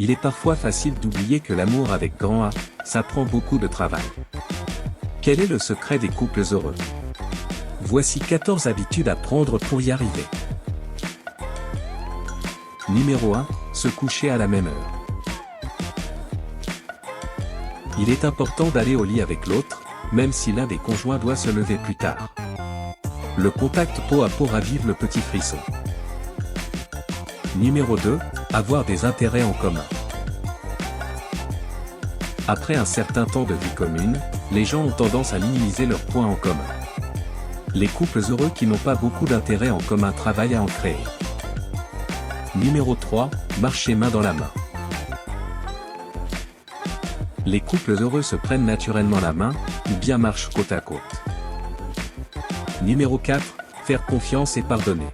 Il est parfois facile d'oublier que l'amour avec grand A, ça prend beaucoup de travail. Quel est le secret des couples heureux? Voici 14 habitudes à prendre pour y arriver. Numéro 1, se coucher à la même heure. Il est important d'aller au lit avec l'autre, même si l'un des conjoints doit se lever plus tard. Le contact peau à peau ravive le petit frisson. Numéro 2, avoir des intérêts en commun. Après un certain temps de vie commune, les gens ont tendance à minimiser leurs points en commun. Les couples heureux qui n'ont pas beaucoup d'intérêts en commun travaillent à en créer. Numéro 3, marcher main dans la main. Les couples heureux se prennent naturellement la main, ou bien marchent côte à côte. Numéro 4, faire confiance et pardonner.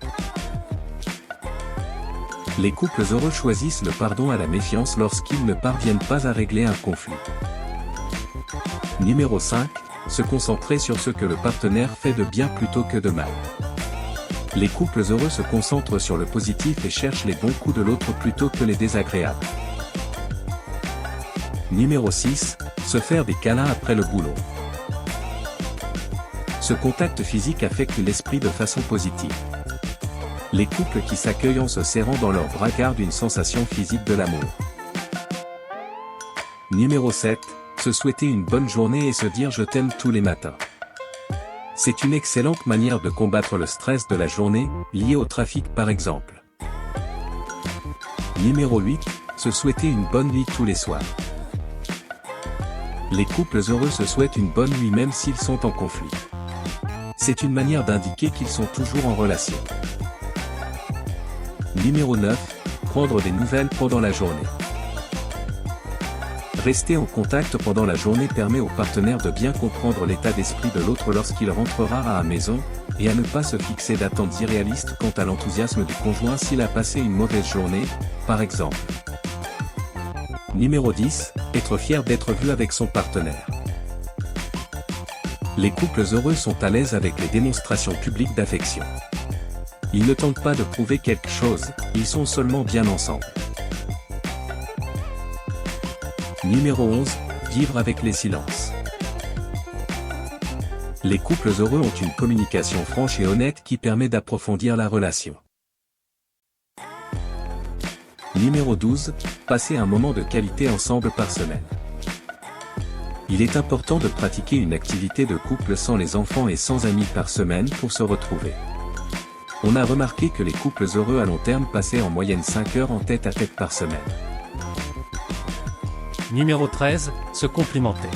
Les couples heureux choisissent le pardon à la méfiance lorsqu'ils ne parviennent pas à régler un conflit. Numéro 5, se concentrer sur ce que le partenaire fait de bien plutôt que de mal. Les couples heureux se concentrent sur le positif et cherchent les bons coups de l'autre plutôt que les désagréables. Numéro 6, se faire des câlins après le boulot. Ce contact physique affecte l'esprit de façon positive. Les couples qui s'accueillent en se serrant dans leurs bras gardent une sensation physique de l'amour. Numéro 7, se souhaiter une bonne journée et se dire je t'aime tous les matins. C'est une excellente manière de combattre le stress de la journée, lié au trafic par exemple. Numéro 8, se souhaiter une bonne nuit tous les soirs. Les couples heureux se souhaitent une bonne nuit même s'ils sont en conflit. C'est une manière d'indiquer qu'ils sont toujours en relation. Numéro 9, prendre des nouvelles pendant la journée. Rester en contact pendant la journée permet au partenaire de bien comprendre l'état d'esprit de l'autre lorsqu'il rentrera à la maison, et à ne pas se fixer d'attentes irréalistes quant à l'enthousiasme du conjoint s'il a passé une mauvaise journée, par exemple. Numéro 10, être fier d'être vu avec son partenaire. Les couples heureux sont à l'aise avec les démonstrations publiques d'affection. Ils ne tentent pas de prouver quelque chose, ils sont seulement bien ensemble. Numéro 11, vivre avec les silences. Les couples heureux ont une communication franche et honnête qui permet d'approfondir la relation. Numéro 12, passer un moment de qualité ensemble par semaine. Il est important de pratiquer une activité de couple sans les enfants et sans amis par semaine pour se retrouver. On a remarqué que les couples heureux à long terme passaient en moyenne 5 heures en tête-à-tête par semaine. Numéro 13, se complimenter.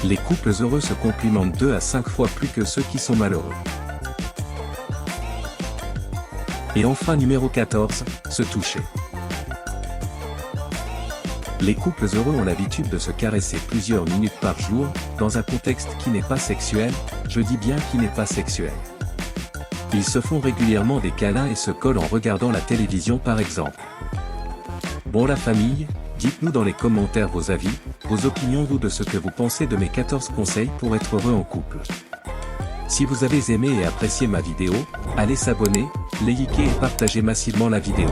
Les couples heureux se complimentent 2 à 5 fois plus que ceux qui sont malheureux. Et enfin numéro 14, se toucher. Les couples heureux ont l'habitude de se caresser plusieurs minutes par jour, dans un contexte qui n'est pas sexuel, je dis bien qui n'est pas sexuel. Ils se font régulièrement des câlins et se collent en regardant la télévision par exemple. Bon la famille, dites-nous dans les commentaires vos avis, vos opinions ou de ce que vous pensez de mes 14 conseils pour être heureux en couple. Si vous avez aimé et apprécié ma vidéo, allez s'abonner, liker et partager massivement la vidéo.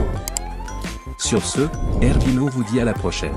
Sur ce, Herbino vous dit à la prochaine.